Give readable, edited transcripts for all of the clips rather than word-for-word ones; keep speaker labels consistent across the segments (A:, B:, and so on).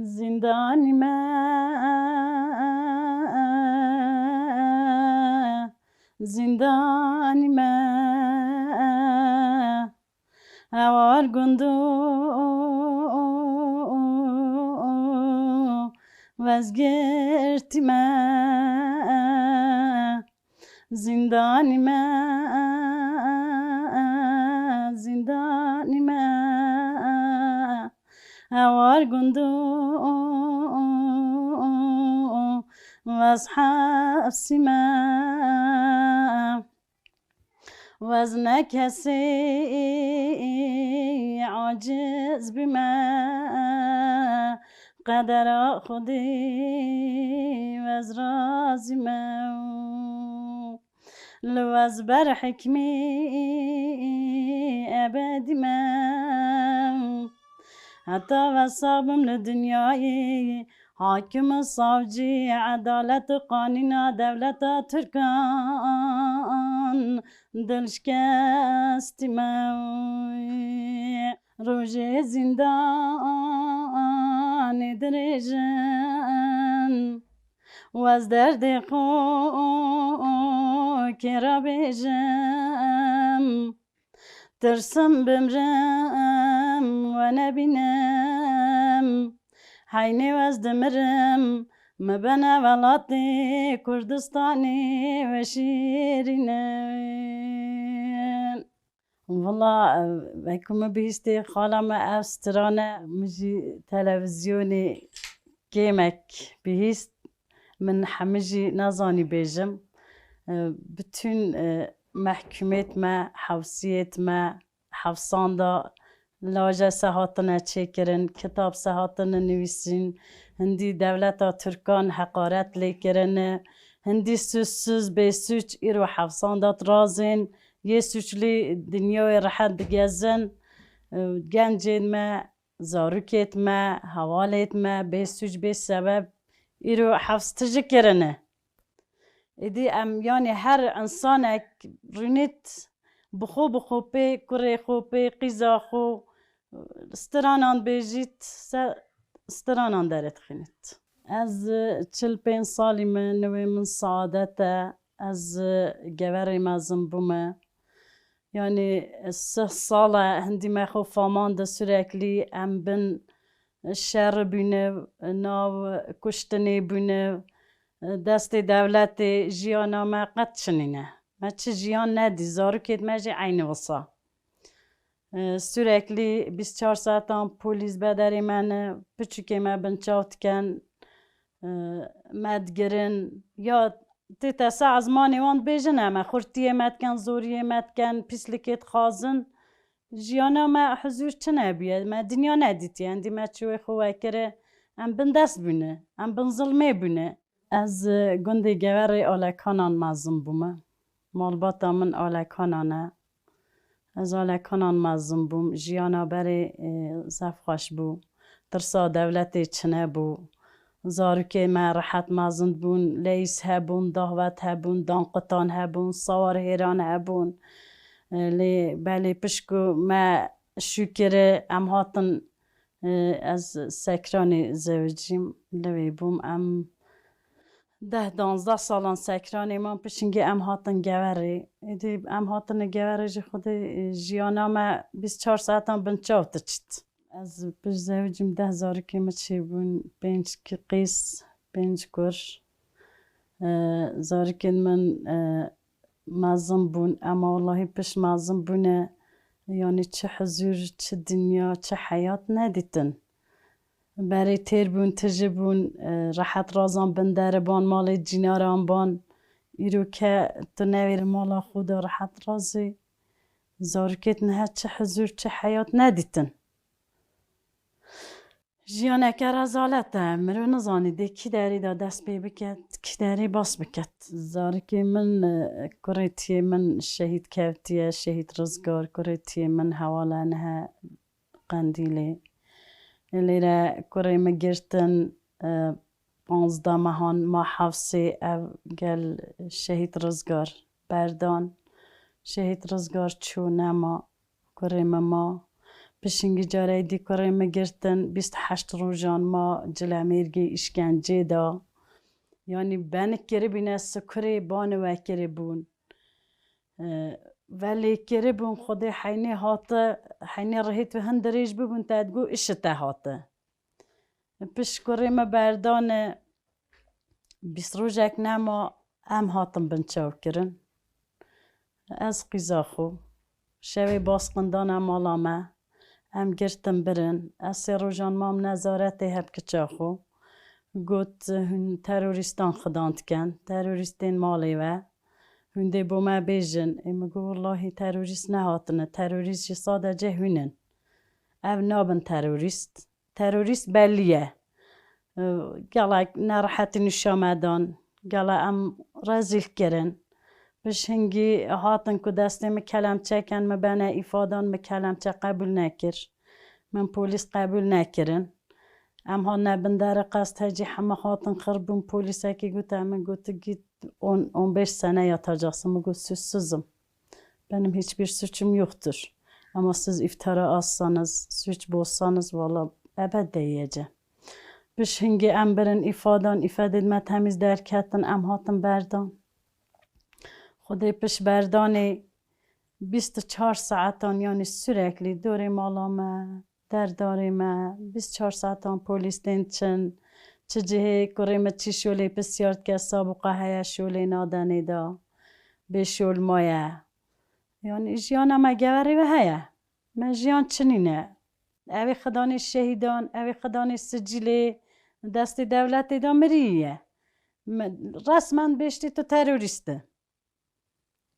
A: زندانی من زندانی من هوار گندو وزگرتی من زندانی من زندانی من هوار گندو وز حبسی من وز نکسی عاجز بی من قدر خودی وز رازی من لوز بر حکمی ابدی من حتی وصابم لدنیای حاکم صافجی عدالت قانون دولت ترکان دلشکستی من روژه زندان درجن و از درد خود که را بیجم ترسم بمرم و نبینم حینه و از دمرم مبنى ولاطي كردستاني وشيرين والله بكم بيستي خاله ما أفسترانة مجي تلفزيوني كيمك بيست من حمجي نظاني بيجم bütün محکومیت ما حوثیت ما حفظاندا لاجه سهاتنا چکرن کتاب سهاتنا نویسین هندی دولتا ترکان حقارت لیکرن هندی سوسوز به سوچ ایرو حفظاندات رازین یه سوچلی دنیای راحت بگزن گنجید ما زاروکت ما حوالت ما به سوچ به سبب ایرو حفظ تجکرنه ایدی ام یعنی هر انسانک رونیت بخو پی کره خو پی قیزا خو استرانان بیجیت استرانان دارت خینت از 45 سالی من نوی من سعادت از گوری مازم بومه یعنی 3 ساله هندی ما خو فامان ده سرکلی ام بن شر بینه ناو کشتنی بینه دست دولت جیانا ما قد چنینه ما چه جیان ندی زارو کد ما جی عین وصا sürekli 24 saatten polis bederi mene küçük me binçaft ken medgirin ya tete sa zmani wan bejin ama xurtiye metken zoriye metken pisliket xazın jiyana me huzur çene biye me dünya nedit yani di me çuwe xuvekere em bin dest bune em bin zulme bune az gundi geveri alekanan mazım bume malbata min alekanane از آلکانان مزم بوم جیانا بری زفخاش بو ترسا دولت چنه بو زارکه ما راحت مزند بون لیس هبون دهوت هبون دانقطان هبون صور هیران هبون لی بلی پشکو ما شکره ام هاتن از سکرانی زوجیم لوی بوم ام 10-12 سالان سکران ایمان پشنگی ام هاتن گوری ایدی ام هاتن گوری جی خود جیانا ما 24 ساعتان بنچاوت چید از پش زوجیم 10,000 کیمت چی بون 5 قیس 5 کش زارکن من مازم بون اما والله پش مازم بونه یعنی چه حضور چه دنیا چه حیات ندیدن برای تیر بون تجه بون راحت رازان بندر بان مال جیناران بان ایرو که تو نویر مالا خود راحت رازی زارکت نه چه حضور چه حیات ندیدن جیانه که رزالته مرو نزانی ده کی داری دا دست بی بکت کی داری باس بکت زارکی من کریتی من شهید کفتیه شهید رزگار کریتی من حواله نه قندیله لیره کره مگرتن 15 ماهان ما حفظی او گل شهید رزگار بردان شهید رزگار چونه ما کره ما پشنگی جاره دی کره مگرتن 28 روزان ما جلمیرگی اشکنجه دا یعنی بن کری بینه سکری بان و کری بون ولی کری بون خودی حینی هاته حینی رهیت و هندریج ببون تدگو اشته هاته پش کره ما بردانه 20 روزک نما ام هاتم بنچاو کرن از قیزا خو شوی باسقندان مالامه ام گرتم برن از 3 روزان مام نظارت هب کچا خو گوت هن تروریستان خداند کن تروریستین مالی و هنده بو ما بیجن اما گو والله تروریست نهاتنه تروریست صادجه هنن او نابن تروریست بلیه گلک نراحت نشامدان گله ام رزیل کرن بش هنگی هاتن که دستم کلم چکن مبنه ایفادان مکلم چه قبول نکر من پولیس قبول نکرن ام ها نبندر قصد هجی همه هاتن خربون پولیسه که گوت همه گوت گیت 15 sene yatacaksın mı suçsuzum. Benim hiçbir suçum yoktur. Ama siz iftara atsanız, suç bozsanız valla ebed yiyeceğim. Biz hingi emberin ifade edme temiz derketin em hatın berdan. Xudey piş berdani 24 saatten yani sürekli dore malama, derdarime, 24 saatten polisten için چجه کریم چی شولی بسیار که سابقه هیا شولی نادنی دا به شول مایه یعنی جیان ما گوری و هیا ما جیان چنینه اوی خدانی شهیدان اوی خدانی سجیلی دست دولت دا مریه رسما بشتی تو تروریسته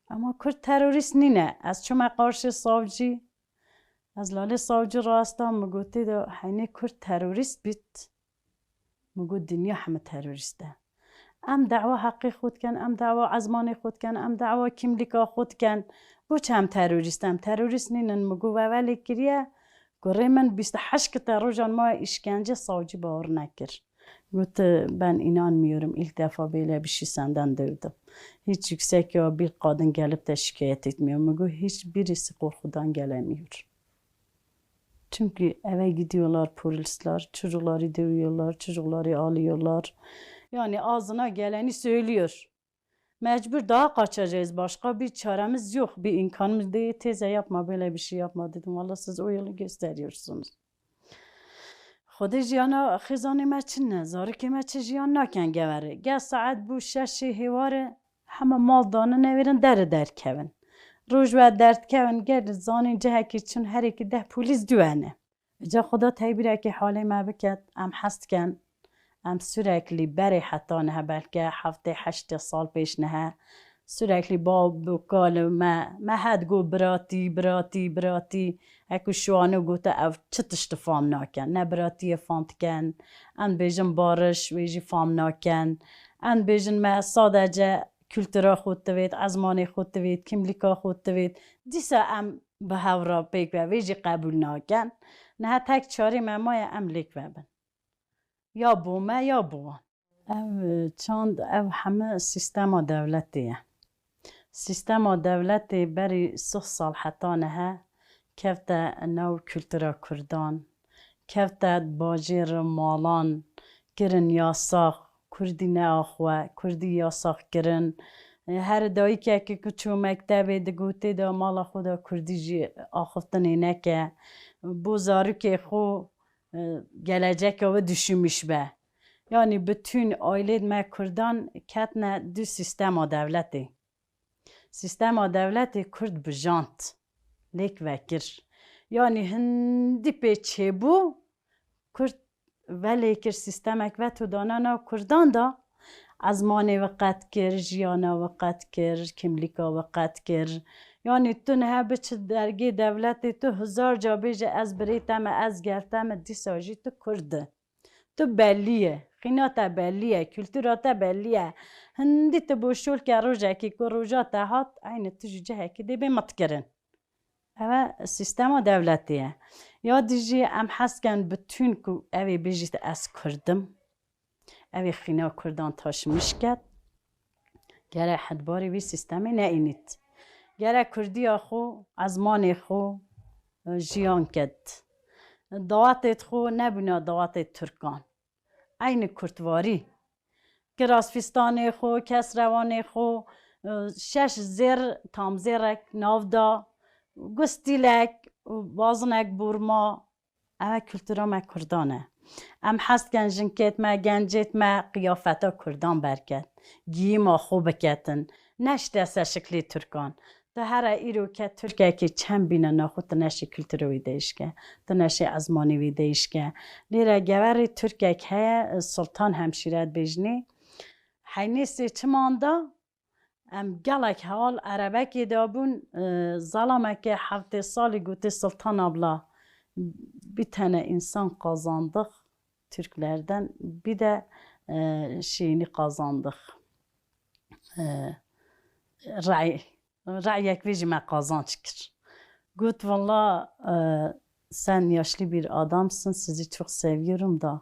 A: اما کرد تروریست نینه از چما قارش صافجی از لاله صافجی راستان مگوتی دا حینه کرد تروریست بیت موجود دنیا همه تروریسته ام دعوا حقی خود کن ام دعوا عزمانی خود کن ام دعوا کیملیکا خود کن بوچ هم تروریست نینن مگو ولی کریه گره من 28 کتا روزان ما اشکنجه ساوجی باور نکر گوت ben inanmıyorum ilk defa böyle bir şey senden duydum hiç yüksek ya bir kadın gelip de şikayet etmiyor mugu hiçbirisi korkudan gelemiyor. Çünkü eve gidiyorlar polisler, çocukları dövüyorlar, çocukları alıyorlar. Yani ağzına geleni söylüyor. Mecbur daha kaçacağız, başka bir çaremiz yok, bir imkanımız değil. Teyze yapma böyle bir şey yapma dedim. Vallahi siz o yolu gösteriyorsunuz. خودی جیانا خزانی مچنه زاری که مچ جیان نکن گوره. گه ساعت بو ششی هواره همه مال دانه نویرن در کون. روز و درد کن گرد زانی جه که چون هر کی ده پلیس دوانه. جا خدا تایبیره که حالی ما بکد ام حست کن ام سرکلی بری حتی نه بلکه 7-8 سال پیش نه سرکلی با بکال ما هد گو براتی اکو شوانه گوته او چتشت فام ناکن نه براتی فامت کن ان بیجن بارش ویجی فام ناکن ان بیجن ما سادجه kültüra خود دوید ازمانی خود دوید کیملیکا خود دوید دیسا ام به هورا پیک و ویجی قبول ناکن نه تک چاری ممای ام لیک ببن یا بومه یا بوان او چند او همه سیستم دولتیه سیستم دولتی بری 6 سال حتی نه کفته نو kültüra کردان کفته باجیر مالان گرن یاساق کردی نه آخوه کردی یاساق گرن هر دایی که کچو مکتبه دگوته دا مالا خدا کردی جی آخفتنی نکه بوزارو که خو gelecek ve düşünmüş be. Yani bütün aile Kürdan ketne du sistema devleti. Sistema devleti Kürt bujant. Lek vekir. Yani hindi peçe bu Kürt velekir sistemek ve tudanana Kürdan da azmane vaqt kir, jiyana vaqt kir, kimlika vaqt kir. Yani tu ne biç dergi devleti tu huzar cabeje ez biritem ez gertem disaji tu Kurd. Tu belliye, qinata belliye, kültürata belliye. Hindi tu boşul ki roja ki roja tahat aynı tu ceheki de be matkirin. Eva sistema devletiye. Ya dici am hasken bütün ku evi bejit ez Kurdum. Evi xina Kurdan taşmış ket. Gere hadbari bir sistemi ne init. گره کردی خو از مان خو جیان کد دعاتت خو نبینا دعات ترکان این کردواری کراسفستان خو کس روان خو شش زیر تام زیرک نافدا گستیلک بازنک بورما اما کلتورا ما کردانه ام حست کن جنکت ما گنجت ما قیافتا کردان برکت گیما خوب کتن نشته سه شکلی ترکان ده هر ایرو که ترکیه که چند بینه ناخود تنشی کلتوری دیش که تنشی ازمانی ویدیش که لیره گوری ترکیه که سلطان همشیرت بیجنی حینیسی چمانده ام گلک حال عربه که دابون ظلمه که 7 سالی گوتی سلطان ابلا bir tane insan kazandık Türklerden bir de şeyini kazandık ra'yek vecime kazanç kir. Gut valla sen yaşlı bir adamsın sizi çok seviyorum da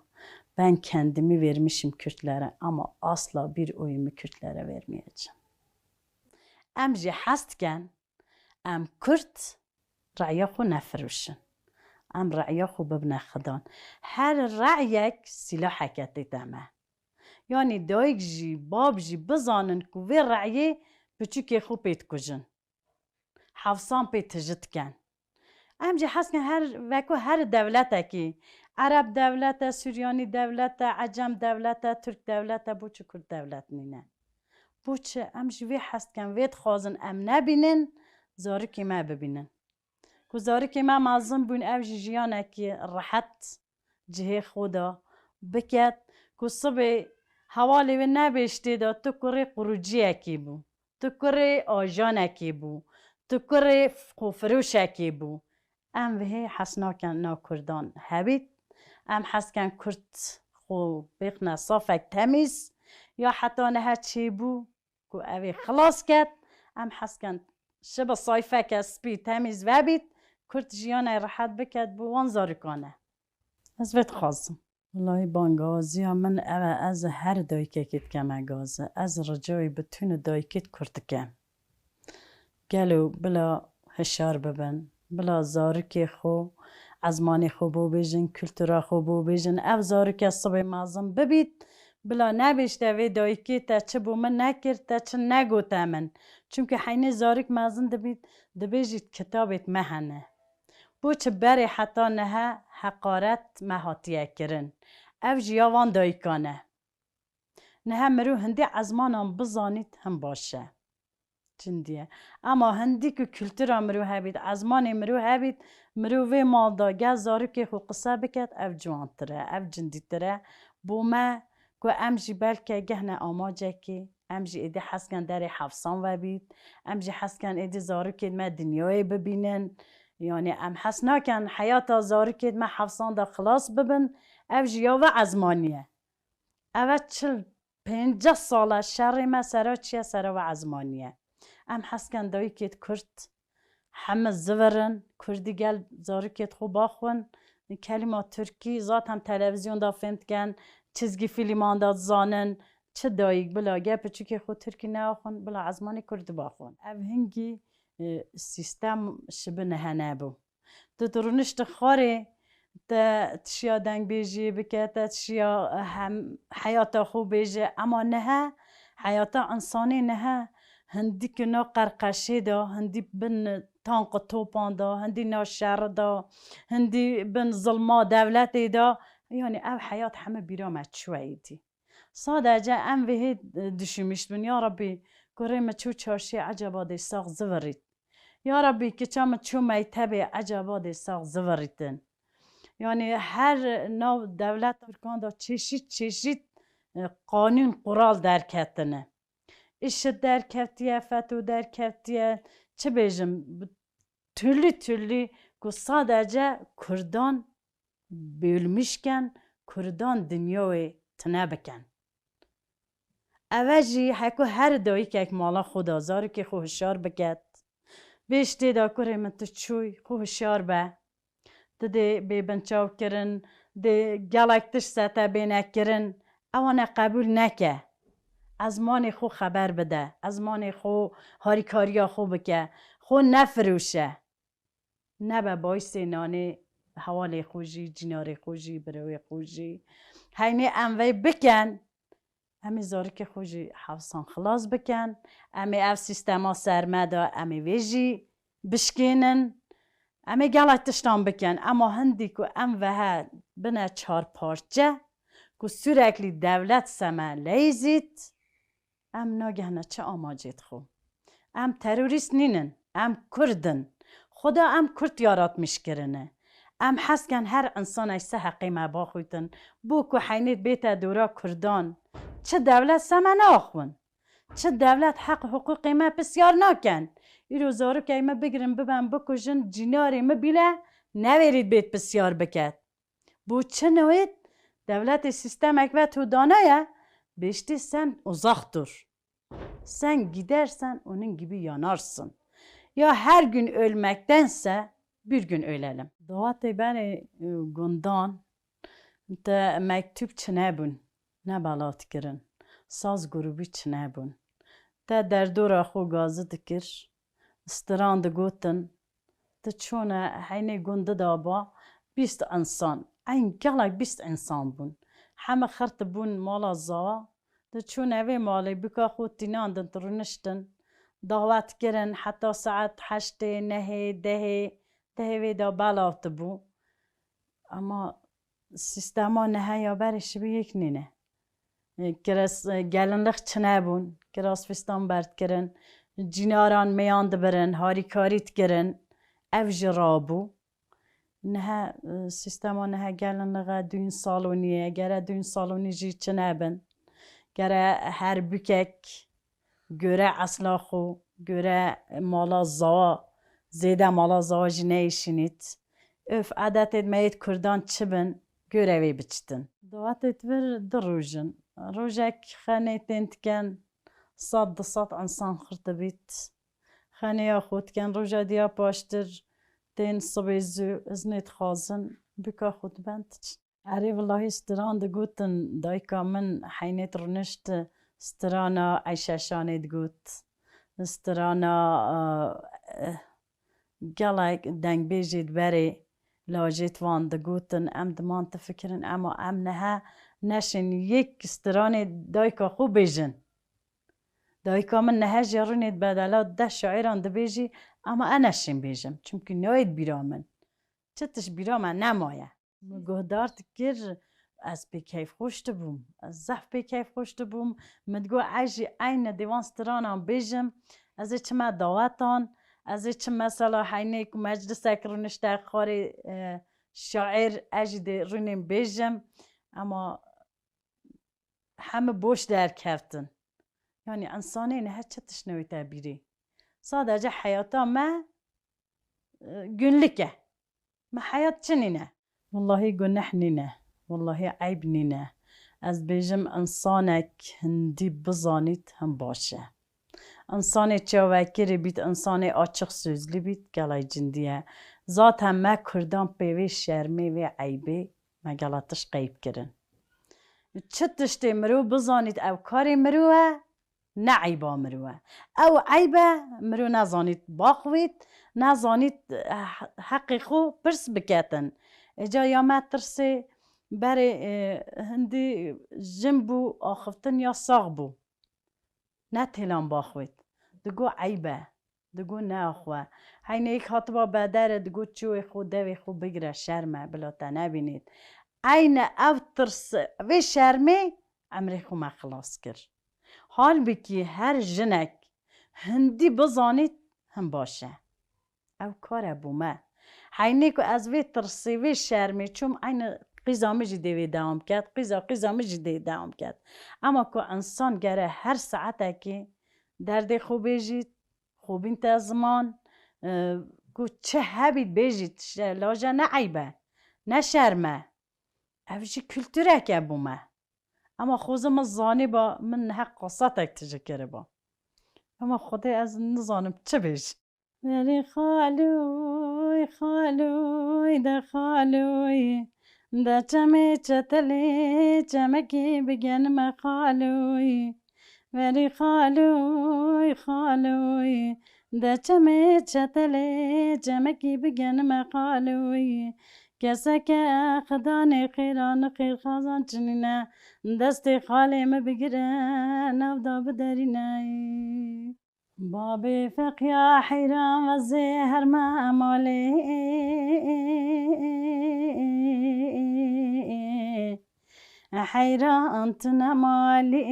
A: ben kendimi vermişim Kürtlere ama asla bir oyumu Kürtlere vermeyeceğim. Em jî hestken em Kürt ra'ya xwe nefirûşin. ام رعیا خوب ببنه خدان هر رعیک سلاحک دیدمه یعنی دایک جی باب جی بزانن که وی رعیه بچوکی خوب پیت کجن حفظان پیت تجد کن ام جی حس کن هر دولته کی عرب دولته سوریانی دولته عجم دولته ترک دولته بوچه کرد دولت نینه بوچه ام جی وی حس کن وید خوازن ام نبینن زارکی ما ببینن گزاری که ما مازم بون اوج جیانه که راحت جهه خدا بکد که صبح حوالی و نبشته دا تو کره قروجی کی بو تو کره آجان کی بو تو کره فروش کی بو ام وهی حسنا کن نا کردان هبید ام حس کن کرد خو بخنا صافک تمیز یا حتی نه چی بو که اوی خلاص کد ام حس کن شب صایفه که سپی تمیز و بید کرد جیانه راحت بکد بو وان زارکانه از وید خواستم والله بانگازی من از هر دایکه کت کم اگازه از رجای بتون دایکت کرد کم گلو بلا هشار ببن بلا زارکی خو ازمانی خو بو بیجن کلتورا خو بو بیجن اف زارکی صبح مازم ببید بلا نبیشته وی دایکی تا چه بو من نکرد تا چه نگو تامن چونکه حینه زارک مازن دبیجید کتابت مهنه بو چه بری حتی نه حقارت مهاتیه کرن او جیاوان دایکانه نه مرو هندی ازمانم بزانید هم باشه چندیه اما هندی که کلتور مرو هبید ازمان مرو هبید مرو وی مال دا گل زارکی خو قصه بکد او جوان تره او جندی تره بو ما که امجی بلکه گهنه آماجه که امجی ایدی حسکن داری حفظان و بید امجی حسکن ایدی زارکی ما دنیای ببینن یعنی ام حس نکن حیات زارکید ما حفظان دا خلاص ببن او جیاوه ازمانیه او 50 ساله شر ما سرا چیه سرا و ازمانیه ام حس کن دایی کد کرد همه زورن کردی گل زارکید خوب باخون کلمات ترکی ذات هم تلویزیون دا فهمت کن چیزگی فیلمان دا زانن چه دایک بلا گپ چی خود ترکی ناخون بلا ازمانی کرد باخون او هنگی سیستم شبه نهنه بو درونشت خاره تا تشیا دنگ بیجی بکه تا تشیا هم حیات خوب بیجی اما نه حیات انسانی نه هندی که نا قرقشه دا هندی بن تانق توپان دا هندی نا شر دا هندی بن ظلما دولت دا یعنی او حیات همه بیرامت شوی دی ساده جا ام وحید دشمیشت بن یا ربی گره ما چو چارشی عجباده ساق زورید یا ربی که چام چو میتبه عجباده ساق زوریدن یعنی هر نوع دولت ترکان دا چشید قانون قرال در کتنه ایش در کتیه فتو در کتیه چه بیجم türlü که sadece کردان بولمشکن کردان دنیای تنه بکن اوجی حکو هر دایی که اک مالا خدا زاری که خوشار بکد بیشتی دا کره من تو چوی خوشار به ده بی بنچاو کرن ده گلکتش ستا بینه کرن اوانه قبول نکه از مانی خو خبر بده از مانی خو هاریکاریا خو بکه خو نفروشه نبا باعث نانه حوال خوشی جنار خوشی بروی خوشی هینه اموی بکن امی زاری که خوشی حوصان خلاص بکن امی اف سیستما سرمدا امی ویجی بشکنن امی گلک تشتان بکن اما هندی که ام وها بنا 4 پارچه که سرکلی دولت سما لیزید ام ناگهنه چه آماجید خو ام تروریست نینن ام کردن خدا ام کرد یارات مشکرنه ام حس کن هر انسان ایسه حقی ما باخویتن بو که حینید بیتا دورا کردان چه دولت سما ناخون چه دولت حق حقوق ما بسیار ناکن ایرو زارو که ایمه بگیرن ببن بکشن جناری مبیله نویرید بیت بسیار بکد بو چه نوید دولت سیستم اکبت و دانایه بیشتی سن uzaktır. Sen gidersen onun gibi yanarsın. Ya her gün ölmektense bir gün ölelim. Doğatı beni gundan te mektup çinebun. Ne balat kirin. Saz grubu çinebun. Te derdora xo gazı dikir. Strand gotin. Te çona hayne gundu daba 20 insan. Ein galak 20 insan bun. همه خرط بون مالا زا ده چون اوه مالی بکا خود تینان دن ترونشتن دعوت کرن حتی ساعت 8 9 10 وی دا بلاوت بو اما سیستما نه یا برش بی یک نینه کراس گلن لخ چنه بون کراس فستان برد کرن جیناران میاند برن هاری کاریت کرن او جرابو نه سیستما نه گلن لغا دون سالونیه گره دون سالونی جی چنه بن گره هر بکک گره اصلا خو گره مالا زوا زیده مالا زوا جنه ایشینید اف عادت میت کردان چه بن گره وی بچتن دواتت ور دروجن روجک خانه تنت کن 100 انسان خرط بیت خانه یا خود کن روجا دیا پاشتر تین صبیزو ازنیت خازن بکا خود بند عری والله استران دگوتن دایکا من حینت رنشت استرانا عیششانت گوت استرانا گلک دنگ بیجید بری لاجت وان دگوتن ام دمان تفکرن اما ام نها نشن یک استرانه دایکا خوب بیجن دایکا من نها جرونید بدلات ده شاعران دبیجی اما انشین بیجم چونکه نوید بیرامن چتش بیرامن نمایه مگهدارت کر از بی کیف خوشت بوم از زف بی کیف خوشت بوم مدگو عجی این دیوان سترانم بیجم از چما دعوتان از چه مثلا حینه که مجلس اکرونش در خاری شاعر اجد رونیم بیجم اما همه بوش در کفتن یعنی انسانی نه چتش نوی تعبیری صادقه حیاتا ما günlük'e ما حياة چنينه والله گناه نینه والله عیب نینه از بیجم انسانک هندی بزانید هم باشه انسان چاوکری بیت انسان açık sözlü بیت گلای جندیه ذات هم ما کردان پیوی شرمی و عیبی ما گلاتش قیب کرن چه تشتی مرو بزانید او کاری مروه نه عیبا مروه او عیبه مرو نزانید باخوید نزانید حقی خو پرس بکتن اجا یا ما ترسی بری هندی جنبو آخفتن یا ساغ بو نه تیلان باخوید دگو عیبه دگو نه اخوه حینه ایک حطبا بدره دگو چوی خو دوی خو بگره شرمه بلا تا نبینید عین او ترس و شرمه عمری خو ما خلاص کرد حال بکی هر جنک هندی بزانید هم باشه او کار بومه حینه که از وی ترسی و شرمی چون این قیزا مجده وی دوام کرد قیزا مجده دوام کرد اما که انسان گره هر ساعته که درد خوب بیجید خوبین تا زمان که چه هبید بیجید لاجه نه عیبه نه شرمه اوشی کلتوره که بومه اما خوزم الزانی با من حق قصتك تجکره با اما خودی از نزانم چه بیج بری خالوی خالوی ده خالوی ده چمی چتلی چمکی بگنم خالوی بری خالوی خالوی ده چمه چتله چمکی بگن مقالوی کسک خدان خیران خیر خازان چنینه دست خاله ما بگیره نو دا بدرینه بابي فقيا حيران والزهر ما مالي حيران تنمالي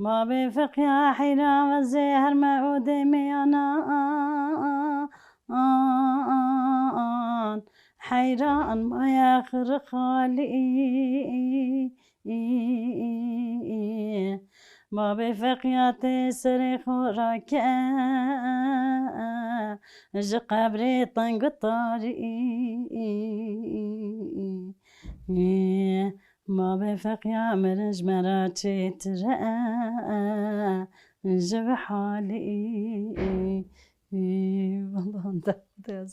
A: بابي فقيا حيران والزهر ما أودمي أنا حيران ما ياخر خالي بابي فقيات سري خوراك قبري طنق الطاري بابي فقيا مرج مراتي ترى جب حالي والله انت يا